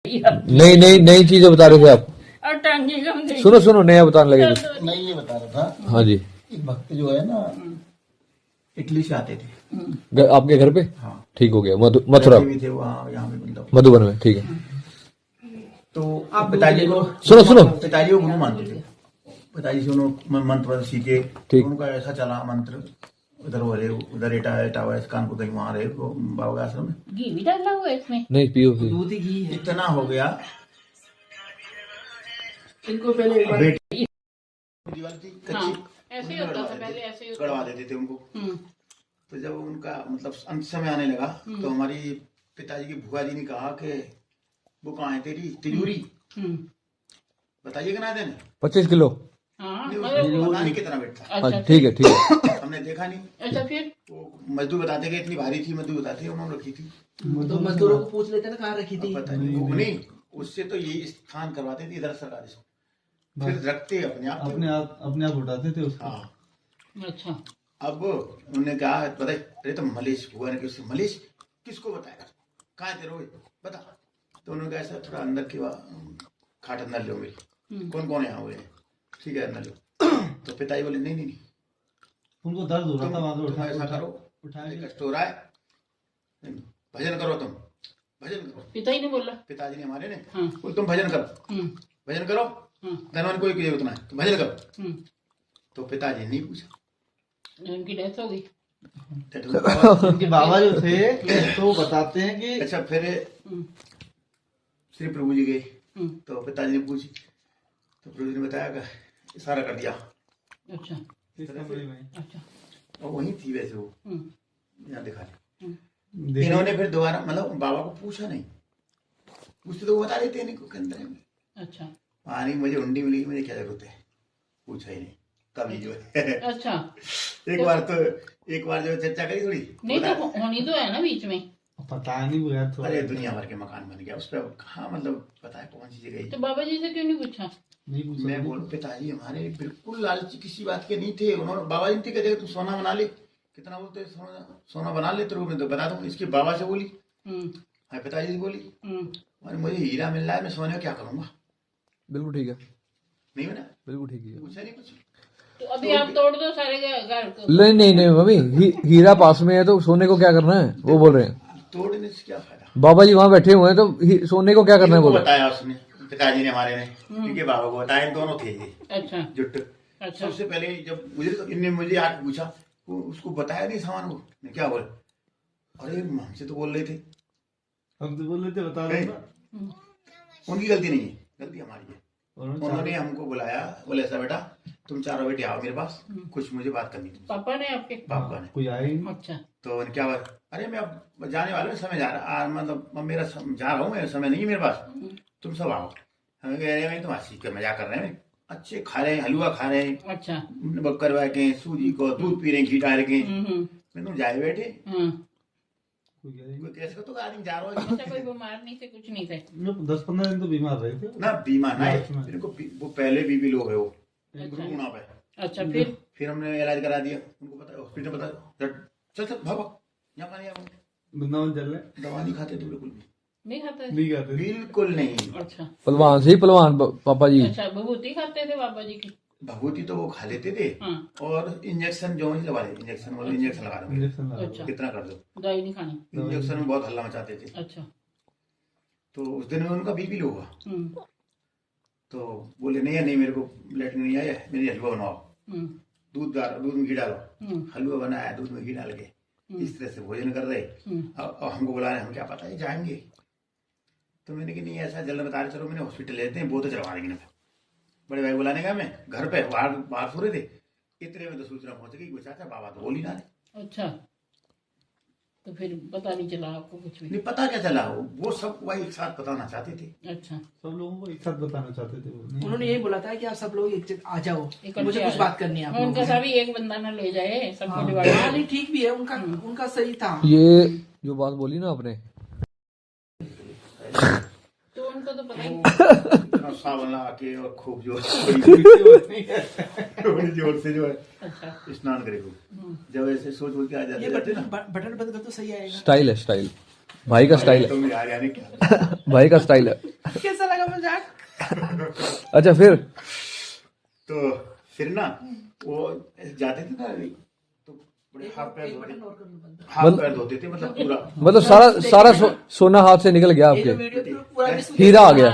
नई नई नई चीजें बता रहे थे आप। और टांगी कम दे। सुनो सुनो, नया बताने लगे कुछ। मैं ये बता रहा था, हाँ जी। एक भक्त जो है ना, इटली से आते थे। आपके घर पे? हाँ, ठीक हो गया। मथुरा रहते भी थे वहाँ, यहाँ पे मतलब। मधुबन में, ठीक है। तो पिताजी को सुनो सुनो। पिताजी को गुरु मानते थे। पिताजी से उन्होंने मंत्र सीखे। ठीक। उनका ऐसा चला मंत्र, उधर हो रहे, उधर इटावा कानपुर तक वहाँ रहे बाबा के आश्रम में। घी भी डाला हुआ है इसमें? नहीं, पियो पियो। दूध ही घी है। इतना हो गया, इनको पहले एक बार बेटी दीवार थी कच्ची, हाँ, ऐसे ही होता था पहले, ऐसे ही होता गड़वा देते थे उनको। हम्म, तो जब उनका मतलब अंत समय आने लगा, तो हमारी पिताजी की बुआ जी ने कहा कि वो कहाँ है तेरी तिजोरी, हम्म, बताइए कितना देने। 25 किलो। हाँ, नहीं, मतलब उसको पता नहीं कितना बैठता, अच्छा, हाँ, ठीक है ठीक है। हमने देखा नहीं। अच्छा फिर वो मजदूर बताते कि इतनी भारी थी, मजदूर बताते उन्होंने रखी थी। तो मजदूरों को पूछ लेते ना कहाँ रखी थी। अब पता नहीं, वो नहीं, उससे तो ये स्थान करवाते थे इधर सरकारी से, फिर रखते अपने आप अपने आप उठाते थे उसको। हाँ। अच्छा, अब उन्होंने कहा पता है, अरे तो मलेश हुआ ना कि उससे मलेश किसको बताएगा, कहाँ है तेरे बता। तो उन्होंने कहा ऐसा थोड़ा अंदर की खाट अंदर लो मेरी, कौन कौन यहाँ हुए हैं, ठीक है अंदर लो। तो पिताजी बोले नहीं नहीं नहीं, उनको दर्द हो रहा था वहां तुम ऐसा करो, उठाए। कष्ट हो रहा है, भजन करो, तुम भजन करो। पिताजी ने बोला? पिताजी ने हमारे ने हाँ, बोले तुम भजन करो, भजन करो, धनवान कोई की जरूरत ना है, तुम भजन करो। तो पिताजी ने नहीं पूछा, उनकी डेथ हो गई। उनके बाबा जो थे तो बताते हैं कि अच्छा, फिर श्री प्रभु जी गए, तो पिताजी ने पूछी, तो प्रभु जी ने बताया कि इशारा कर दिया। अच्छा इस कमरे में अच्छा, और वहीं थी वैसे वो, यहाँ दिखा दी। देखिए, इन्होंने फिर दोबारा मतलब बाबा को पूछा नहीं, पूछते तो वो बता देते हैं के अंदर में। अच्छा पानी मुझे उंडी मिली, मुझे क्या जरूरत है, पूछा ही नहीं कभी जो है। अच्छा, एक बार जो चर्चा करी थोड़ी, नहीं तो होनी तो है ना बीच में। पता नहीं हुआ थोड़ा। अरे दुनिया भर के मकान बन गया उस पर, कहाँ मतलब पता है कौन सी जगह। तो बाबा जी से क्यों नहीं पूछा? नहीं पूछा। मैं बोलूं पिताजी हमारे बिल्कुल लालची किसी बात के नहीं थे। उन्होंने बाबा जी थे कहते तू सोना बना ले, कितना बोलते सोना बना ले तो मैं तो बता दूं। इसके बाबा से बोली, हाँ पिताजी से बोली, और मुझे हीरा मिल रहा है, मैं सोने का क्या करूंगा। बिल्कुल ठीक है, नहीं बना, बिल्कुल ठीक है। पूछा नहीं कुछ। तो अभी आप तोड़ दो सारे घर को। नहीं नहीं नहीं मम्मी, हीरा पास में है तो सोने को क्या करना है, वो बोल रहे हैं। तोड़ने से क्या फायदा, बाबा जी वहाँ बैठे हुए हैं तो सोने को क्या करना है, इनको बोले। बताया उसने, पिताजी ने हमारे ने, क्योंकि बाबा को बताया, इन दोनों थे ये अच्छा जुट। अच्छा, सबसे पहले जब मुझे तो इनने मुझे आके पूछा, उसको बताया नहीं सामान को, मैं क्या बोले, अरे हमसे तो बोल रहे थे। हम तो बोल रहे थे बता रहे ना। उनकी गलती नहीं है, गलती हमारी है। उन्होंने उन्होंने हमको बुलाया, बोले ऐसा बेटा तुम चारों बेटे आओ मेरे पास, कुछ मुझे बात करनी थी। पापा ने आपके? पापा ने। कोई आए ही नहीं। अच्छा, तो उन्होंने क्या बात, अरे मैं अब जाने वाला हूँ, समय जा रहा, मतलब मेरा जा रहा हूँ, मेरा समय नहीं है मेरे पास, तुम सब आओ। हमें कह रहे हैं तुम हंसी कर मजाक कर रहे हैं, अच्छे खा रहे हैं, हलवा खा रहे हैं, अच्छा, करवा के सूजी को दूध पी रहे हैं, घी डाल के। मैं तुम जाए बैठे, कोई आए ही कोई कैसे तो आदमी जा रहा है अच्छा, कोई बीमार नहीं थे, कुछ नहीं थे? नहीं। 10-15 दिन तो बीमार रहे थे ना, बीमा ना है लास्ट में। इनको, वो पहले बीपी लो है वो अच्छा गुणा पे। अच्छा, फिर हमने इलाज करा दिया, उनको पता हॉस्पिटल पता, चल चल भागो, यहाँ का नहीं आओ। वृंदावन चल रहे। दवा नहीं खाते तो बिल्कुल भी, नहीं खाते? नहीं खाते थे। बिल्कुल नहीं। अच्छा पहलवान से ही पहलवान पापा जी। अच्छा, विभूति खाते थे बाबा जी की? भभूति तो वो खा लेते थे, हाँ, और इंजेक्शन जो ही लगा लेते, इंजेक्शन बोलो, इंजेक्शन लगा दो, इंजेक्शन लगा अच्छा, कितना कर दो। दवाई नहीं खानी? इंजेक्शन में बहुत हल्ला मचाते थे। अच्छा, तो उस दिन में उनका बीपी लो हुआ, तो बोले नहीं है, नहीं मेरे को लेटरिन नहीं आया, मेरी हलवा बनाओ, दूध में घी डालो। हलवा बनाया, दूध में घी डाल के इस तरह से भोजन कर रहे। और हमको बुला रहे, हम क्या पता है जाएंगे। तो मैंने कि नहीं ऐसा जल्द बता रहे, चलो मैंने हॉस्पिटल लेते हैं, वो तो चलवा देंगे। बड़े भाई बुलाने का, मैं घर पे बाहर सो रहे थे, इतने में तो सूचना पहुंच गई, चाचा बाबा तो बोल ही ना रहे। अच्छा, तो फिर पता नहीं चला आपको कुछ भी? नहीं पता क्या चला, वो सब वही एक साथ बताना चाहते थे। अच्छा, सब लोगों को एक साथ बताना चाहते थे वो। नहीं। उन्होंने यही बोला था कि आप सब लोग एक आ जाओ, इकट्ठे मुझे आ कुछ जाओ। बात करनी है आप उनका लोगों से। सभी एक बंदा ना ले जाए, सबको हाँ, डिवाइड। नहीं ठीक भी है, उनका सही था। ये जो बात बोली ना आपने, तो उनको तो पता ही सावन लगा के और खूब जोर बड़ी जोर से जो है स्नान करेगा। जब ऐसे सोच बोल के आ ये जाते ना, बटन बंद कर तो सही आएगा। स्टाइल है स्टाइल। भाई का स्टाइल तो मेरे आर्या ने क्या है भाई का स्टाइल है। कैसा लगा मजाक? अच्छा फिर तो फिर ना वो जाते थे ना तो बड़े हाथ पैर धोते थे मतलब पूरा मतलब सारा सोना हाथ से निकल गया आपके, वीडियो पूरा मिस हीरा आ गया,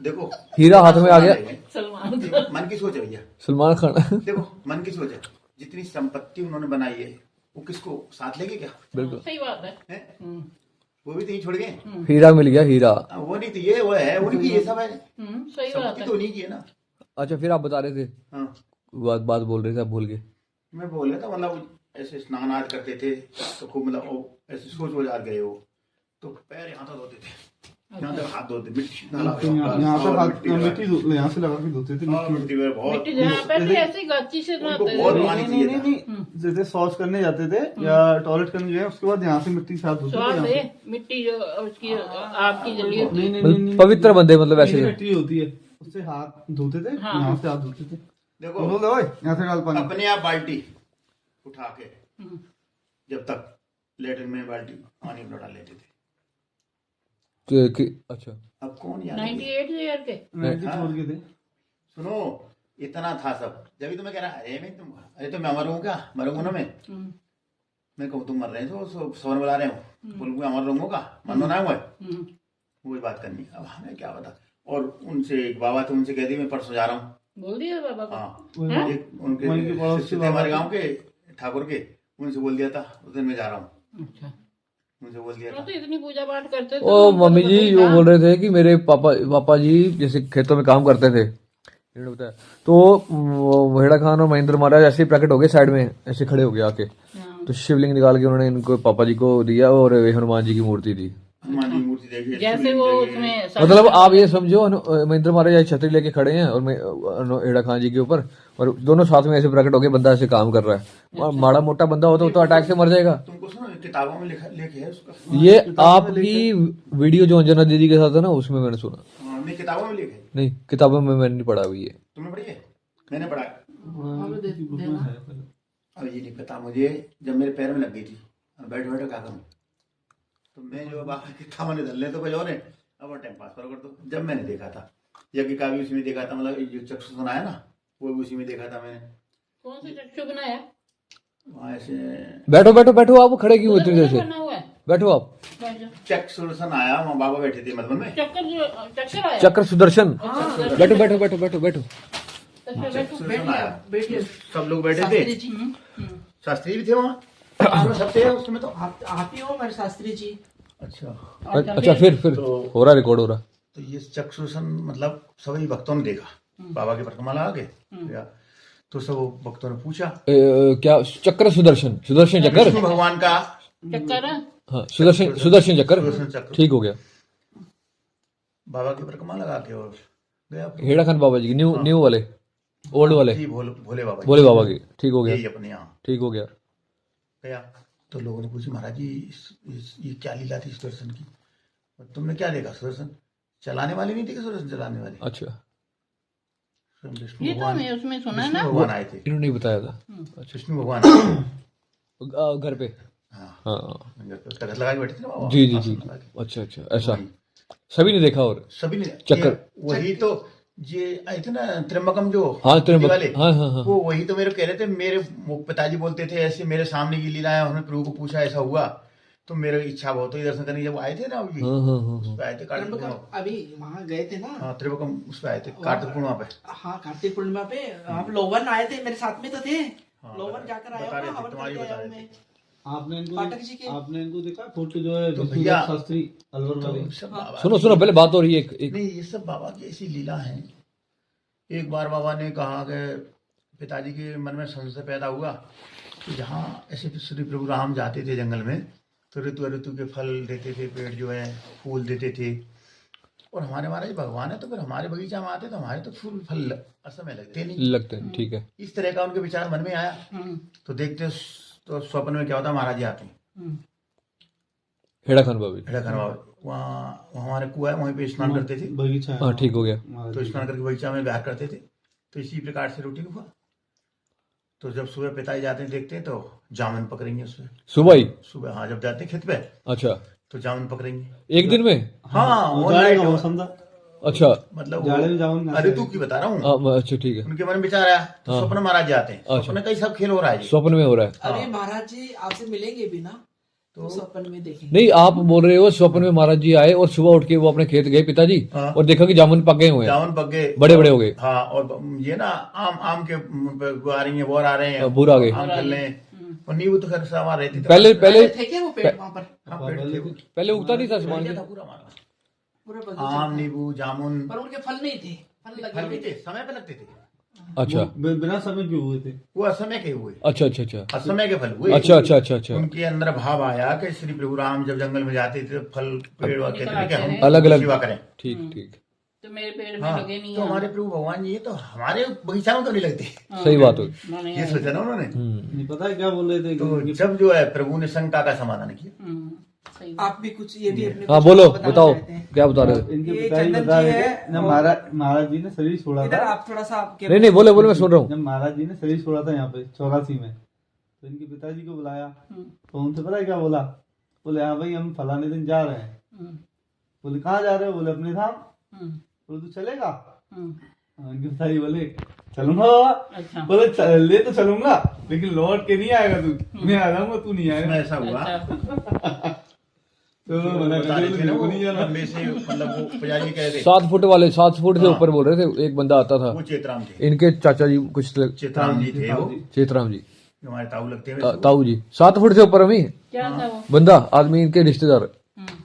देखो हीरा हाथ में आ गया। सलमान मन की सोच है भैया, सलमान खान देखो मन की सोच है, जितनी संपत्ति उन्होंने बनाई है वो किसको साथ लेके क्या बिल्कुल सही बात है। है? वो भी तो यही छोड़ गए, हीरा मिल गया हीरा। वो नहीं तो ये वो है उनकी ये सब है, सही बात संपत्ति है। तो नहीं की है ना। अच्छा फिर आप बता रहे थे, हाँ बात बोल रहे थे, आप भूल गए। मैं बोल रहा था मतलब ऐसे स्नान आदि करते थे तो खूब मतलब वो ऐसे सोच वो आ गए वो तो पैर यहाँ तक धोते थे, यहाँ तक हाथ धोते, मिट्टी यहाँ से हाथ मिट्टी यहाँ से लगा के धोते थे। मिट्टी में बहुत मिट्टी जहाँ पे थी ऐसी गच्ची से उनको नहाते बहुत थे। पानी चाहिए था। जैसे शौच करने जाते थे या टॉयलेट करने गए उसके बाद यहाँ से मिट्टी से हाथ धोते थे। स्वाद यहाँ है से। मिट्टी जो उसकी आपकी जली होती है। नहीं पवित्र बंदे मतलब ऐसे थे। मिट्टी होती है उससे हाथ धोते थे, हाँ। यहाँ से हाथ धोते थे। देखो बोल दो यहाँ से डाल पानी। अपने आप बाल्टी उठा के जब तक लेटरिन में बाल्टी पानी में डाल लेते थे, अच्छा अब कौन याद 98 ईयर के छोड़ के थे। सुनो इतना था सब, जब तो मैं कह रहा अरे तो मैं मरूंगा क्या, मरूंगा ना मैं कहूँ तुम मर रहे हो तो सोन बुला रहे हो, बोलूंगा अमर रहूंगा का मरना ना हुआ वही बात करनी। अब हमें क्या बता, और उनसे एक बाबा थे उनसे कह दी मैं परसों जा रहा हूँ। बोल दिया बाबा को। हाँ एक वहीं के उनके पड़ोसी शिष्य थे बाबा हमारे थे। गाँव के ठाकुर के, उनसे बोल दिया था उस दिन मैं जा रहा हूँ, अच्छा उनसे बोल दिया वो था। तो इतनी पूजा पाठ करते थे। ओ उनको मम्मी तो जी पता ही वो था। बोल रहे थे कि मेरे पापा जी जैसे खेतों में काम करते थे, इन्होंने बताया तो वो हेड़ा खान और महेंद्र महाराज ऐसे ही प्रकट हो गए, साइड में ऐसे खड़े हो गए आके, हाँ। तो शिवलिंग निकाल के उन्होंने इनको पापा जी को दिया और हनुमान जी की मूर्ति दी। हनुमान जी की मूर्ति देखी, जैसे वो उसमें मतलब आप ये समझो महेंद्र महाराज ऐसे छतरी लेके खड़े हैं और हेड़ा खान जी के ऊपर, और दोनों साथ में ऐसे प्रकट हो गए, बंदा ऐसे काम कर रहा है। और माड़ा मोटा बंदा हो तो अटैक से मर जाएगा। तुमको सुनो किताबों में लिखा लेके है उसका, ये आपकी वीडियो जो अंजना दीदी के साथ है ना उसमें मैंने सुना। नहीं किताबों में लिखे, नहीं किताबों में मैंने नहीं पढ़ा हुई है। तुमने पढ़ी है? मैंने पढ़ा है। हमें देना। अब ये नहीं पता मुझे, जब मेरे पैर में लग गई थी और बैठे बैठे क्या करूं, तो मैं जो बाहर किताब में धल ले तो कुछ और है, अब और टाइम पास कर दो। जब मैंने देखा था यज्ञ का भी उसी में देखा था, मतलब जो चक्षु सुनाया ना वो भी उसी में देखा था मैंने। कौन सा चक्षु बनाया? वहाँ ऐसे बैठो बैठो बैठो, आप खड़े क्यों इतनी देर से? बना हुआ है। बैठो आप। बैठ जाओ। चक्षुदर्शन आया, वहाँ बाबा बैठे थे मधुबन में। चक्कर आया। चक्र सुदर्शन। बैठो बैठो बैठो बैठो बैठो। चक्षुदर्शन आया, बैठिए। सब लोग बैठे शास्त्री थे, जी शास्त्री भी थे वहाँ, उसमें सब थे उसमें तो। आप ही हो मेरे शास्त्री जी। अच्छा अच्छा फिर हो रहा, रिकॉर्ड हो रहा। तो ये चक्षुदर्शन मतलब सभी भक्तों ने देखा, बाबा के परिक्रमा लगा के या तो सब भक्तों ने पूछा क्या चक्र सुदर्शन, सुदर्शन चक्र, विष्णु भगवान का चक्कर है। हाँ सुदर्शन सुदर्शन चक्र, सुदर्शन चक्र ठीक हो गया। बाबा की परिक्रमा लगा के और गया हेड़ा खान बाबा जी की, न्यू वाले, ओल्ड वाले, जी भोले बाबा भोले बाबा की, ठीक हो गया, यही अपने यहाँ ठीक हो गया। गया तो लोगों ने पूछा महाराज जी ये क्या लीला थी सुदर्शन की, और तुमने क्या देखा? सुदर्शन चलाने वाले नहीं थे कि सुदर्शन चलाने वाले? अच्छा स्वयं विष्णु ये तो भगवान, मैं उसमें सुना है विष्णु ना। भगवान आए थे, इन्होंने नहीं बताया था। विष्णु भगवान घर पे, हाँ हाँ उसका घर लगा के बैठे थे ना बाबा, जी जी आसन जी। लगा के। अच्छा अच्छा ऐसा वही। सभी ने देखा। और सभी ने चक्कर। ये वही तो ये आए थे ना त्र्यंबकम जो हाँ त्रिम्बक, वाले, हाँ हाँ हाँ वो वही तो मेरे कह रहे थे, मेरे पिताजी बोलते थे ऐसे मेरे सामने की लीला है, उन्होंने प्रभु को पूछा ऐसा हुआ तो मेरी इच्छा बहुत हुई दर्शन करने, जब आए थे ना अभी हाँ हाँ हाँ उस पे आए थे कार्तिक त्र्यंबकम पूर्णिमा। अभी वहाँ गए थे ना। हाँ त्रिभुवम उस पे आए थे कार्तिक पूर्णिमा पे। हाँ कार्तिक पूर्णिमा पे आप लोवन आए थे, मेरे साथ में तो थे। हाँ, लोवन जाकर आया बता रहे हूँ, थे, हवन तुम्हारी करके बता आया रहे हूँ थे। मैं। आपने इनको देखा फोटो जो है तो विष्णु भैया शास्त्री अलवर वाले। तो सब बाबा सुनो सुनो पहले बात हो रही है एक नहीं ये सब बाबा की ऐसी लीला है। एक बार बाबा ने कहा कि पिताजी के मन में संशय पैदा हुआ कि जहाँ ऐसे श्री प्रभु राम जाते थे जंगल में तो ऋतु ऋतु के फल देते थे, पेड़ जो है फूल देते थे, और हमारे महाराज भगवान है तो फिर हमारे बगीचा में आते तो हमारे तो फूल फल असमय लगते नहीं। लगते हैं, ठीक है। इस तरह का उनके विचार मन में आया तो देखते तो स्वप्न में क्या होता, महाराज जी आते हैं हेड़ा खान बाबा जी। हेड़ा खान वहाँ हमारे कुआ है, वहीं पे स्नान करते थे। बगीचा है। हाँ ठीक हो गया। तो स्नान करके बगीचा में विहार करते थे। तो इसी प्रकार से रूटीन हुआ। तो जब सुबह पिताजी जाते हैं देखते हैं तो जामुन पकड़ेंगे उसमें सुबह ही? सुबह हाँ जब जाते हैं खेत पे अच्छा तो जामुन पकड़ेंगे एक दिन में? हाँ वो all night जाएगा वो समझा अच्छा मतलब जाड़े में जामुन अरे तू की बता रहा हूँ हाँ, अच्छा ठीक है। उनके मन में विचार आया तो स्वप्न महाराज जी आते हैं अच्छा। स्वप्न का ही सब खेल हो रहा है जी स्वप्न में हो रहा है? अरे महाराज जी आपसे मिलेंगे भी ना तो सपन में देखेंगे। नहीं, आप बोल रहे हो स्वप्न में महाराज जी आए और सुबह उठ के वो अपने खेत गए पिताजी हाँ। और देखा कि जामुन पक गए हुए हैं, जामुन पक गए बड़े बड़े हो गए, हाँ और ये ना आम के वो आ रही है बोर आ रहे हैं बूर आ गए। आम खा रहे हैं और नींबू तो खैर सवार रहती थी पहले थे क्या वो पेड़ वहां पर हाँ, पेड़ थे वो। पहले उगता नहीं था आसमान था में? पूरा हमारा पूरा बगीचा आम नींबू जामुन पर उनके फल नहीं थे फल फल लगे भी थे समय पे लगते थे अच्छा बिना समय के हुए थे। वो असमय के हुए अच्छा अच्छा अच्छा असमय के फल हुए अच्छा अच्छा अच्छा अच्छा उनके अंदर भाव आया कि श्री प्रभु राम जब जंगल में जाते थे तो फल पेड़ और कहते थे कि हम अलग अलग सेवा करें ठीक ठीक तो मेरे पेड़ में हाँ लगे नहीं तो हमारे प्रभु भगवान जी तो हमारे बगीचा में तो नहीं लगते सही बात हो। उन्होंने ये सोचा ना उन्होंने नहीं पता है क्या बोल रहे थे तो जब जो है प्रभु ने शंका का समाधान किया सही आप भी कुछ ये भी अपने हाँ कुछ बोलो बताना बताओ चाहते हैं। क्या बता रहे हो? इनके ये पिताजी चंदन बता जी रहे है थे जब और- महाराज जी ने शरीर छोड़ा इधर था आप थोड़ा सा आपके नहीं नहीं बोले बोले मैं सुन रहा हूँ। जब महाराज जी ने शरीर छोड़ा था यहाँ पे 84 में तो इनके पिताजी को बुलाया तो उनसे पता है क्या बोला? बोले हाँ भाई हम फलाने दिन जा रहे हैं। बोले कहाँ जा रहे हो? बोले अपने धाम। बोले तू चलेगा? इनके पिताजी बोले चलूंगा बाबा। अच्छा बोले ले तो चलूंगा लेकिन लौट के नहीं आएगा तू, मैं आ जाऊंगा तू नहीं इसमें आएगा। ऐसा हुआ तो मना बता कर रहे थे ना दिया, वो नहीं जाना। लंबे से मतलब वो पुजारी कह रहे 7 फुट वाले 7 फुट से हाँ। ऊपर बोल रहे थे, एक बंदा आता था वो चेतराम थे इनके चाचा जी कुछ चेतराम जी थे वो चेतराम जी जो हमारे ताऊ लगते हैं ताऊ जी 7 फुट से ऊपर हम ही क्या था वो बंदा आदमी इनके रिश्तेदार।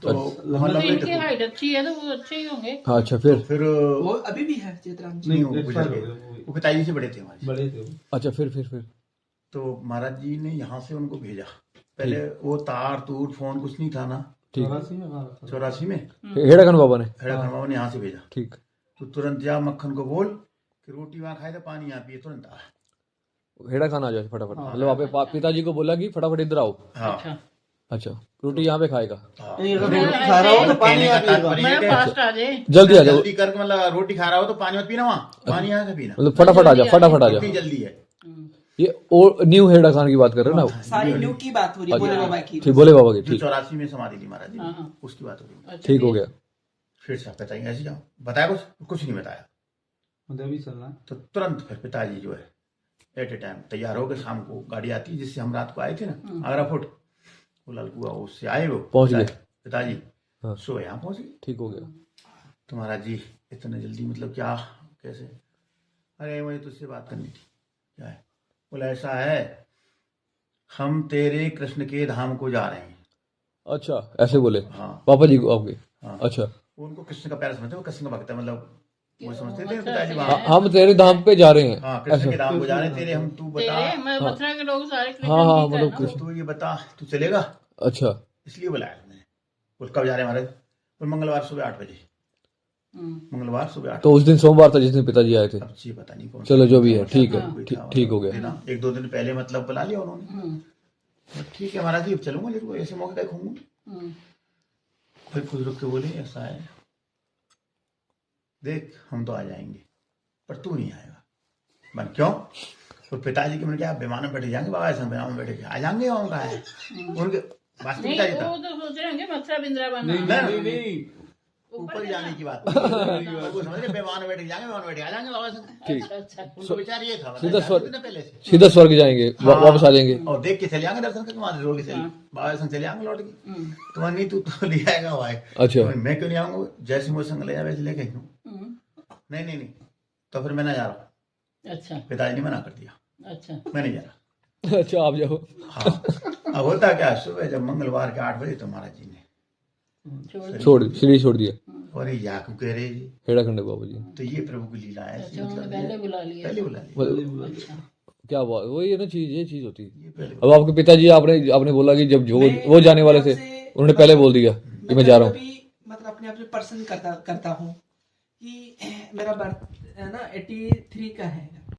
तो तो मतलब इनकी हाइट अच्छी है तो वो अच्छे ही होंगे। हाँ अच्छा फिर फिर वो अभी भी है चेतराम जी। नहीं वो नहीं, गुजर एक्सपायर गए हो गए वो। वो पिताजी से बड़े थे हमारे बड़े थे वो। अच्छा फिर तो महाराज जी ने यहाँ से उनको भेजा पहले वो तार तूर फोन कुछ नहीं था ना ठीक 84 में कहाँ था? 84 में हेड़ा खान बाबा ने हेड़ा खान बाबा ने यहाँ से भेजा ठीक तो तुरंत जा मक्खन को बोल कि रोटी वहाँ खाए तो पानी यहाँ पिए तुरंत आ हेड़ा खान आ जाए फटाफट, मतलब वहाँ पे पिताजी को बोला कि फटाफट इधर आओ। हाँ अच्छा अच्छा रोटी यहाँ पे खाएगा, हाँ। नहीं, अगर रोटी खा रहा हो तो पानी कहने का आ पिएगा। तात्पर्य मैं है कि फास्ट आ जाए। जल्दी आ जाओ, जल्दी करके मतलब रोटी खा रहा हो तो पानी मत पीना वहाँ पानी यहाँ से पीना मतलब फटाफट आ जाओ फटाफट आ जाओ। इतनी जल्दी है ये न्यू हेड़ा खान की बात कर रहे हैं ना? सारी न्यू की बात हो रही है भोले बाबा की। ठीक बोले बाबा की जो ठीक 84 में समाधि ली महाराज जी ने, हाँ। उसकी बात हो रही है। ठीक हो गया। फिर से आप बताएंगे ऐसे जाओ बताया कुछ नहीं बताया मुझे अभी चलना है। तो तुरंत फिर पिताजी जो है एट ए टाइम तैयार हो गए शाम को गाड़ी आती है जिससे हम रात को आए थे ना आगरा फोर्ट वो ललकुआ उससे आए वो पहुंच गए। पिताजी हाँ। सुबह यहाँ पहुंच गए ठीक हो गया। तो महाराज जी इतने जल्दी मतलब क्या कैसे? अरे मुझे तुझसे बात करनी थी। क्या है? बोला ऐसा है हम तेरे कृष्ण के धाम को जा रहे हैं। अच्छा ऐसे बोले हाँ पापा जी को आपके? हाँ अच्छा वो उनको कृष्ण का प्यार समझते वो कृष्ण का भक्त है मतलब वो समझते थे अच्छा, पिताजी अच्छा। वहाँ हम तेरे धाम पे जा रहे हैं। हाँ कृष्ण के धाम को जा रहे हैं तेरे हम तू बता तेरे मैं मथुरा के लोग सारे कृष्ण हाँ, जी का है मतलब ना। कृष्ण। तू ये बता तू चलेगा अच्छा इसलिए बुलाया मैंने। बोल कब जा रहे हैं महाराज? बोल मंगलवार सुबह 8 बजे। मंगलवार सुबह 8 तो उस दिन सोमवार था जिस दिन पिताजी आए थे। अब जी पता नहीं कौन चलो जो भी है ठीक है कोई था, ठीक हो गया। देना। 1-2 दिन पहले मतलब बुला लिया उन्होंने। तो ठीक है महाराज जी अब चलूंगा लेकिन ऐसे मौके का घूमूंगा। फिर खुद रुक के बोले ऐसा है देख हम तो आ जाएंगे पर तू नहीं आएगा। मन क्यों? तो पिताजी के मैंने क्या विमान में बैठे जाएंगे बाबा ऐसा विमान में बैठे आ जाएंगे वहाँ का है उनके वास्तविक नहीं पिताजी था वो तो सोच रहे होंगे मथुरा वृंदावन नहीं आना। नहीं नहीं ऊपर जाने की बात वो समझ रहे विमान में बैठे जाएंगे विमान में बैठे आ जाएंगे बाबा संग। अच्छा अच्छा उनको विचार ये था सीधा स्वर्ग। ना पहले से सीधा स्वर्ग जाएंगे वापस आ जाएंगे। और देख के चले जाएंगे दर्शन करके वहां से रोड चले बाबा संग चले जाएंगे लौट के। तो नहीं तू तो ले आएगा भाई। अच्छा मैं क्यों नहीं आऊंगा जैसे मुझे संग ले जा वैसे लेके आऊँ। नहीं तो फिर मैं ना जा रहा हूँ। अच्छा पिताजी ने मना कर दिया अच्छा मैं नहीं जा रहा। अच्छा आप जाओ। हाँ अब होता क्या सुबह जब मंगलवार के 8 बजे तो महाराज जी ने छोड़ श्री छोड़ दिया और ये याकू कह रहे जी हेड़ा खंडे बाबा जी। तो ये प्रभु की लीला है अच्छा उन्होंने पहले बुला लिया। पहले बुला लिया। मतलब क्या बात वही है ना चीज, ये चीज होती है। ये पहले अब आपके पिताजी आपने बोला कि जब जो वो जाने वाले थे उन्होंने पहले बोल दिया कि मैं जा रहा हूँ। मतलब अपने आप में पर्सन करता हूँ कि मेरा बर्थ है ना 83 का है।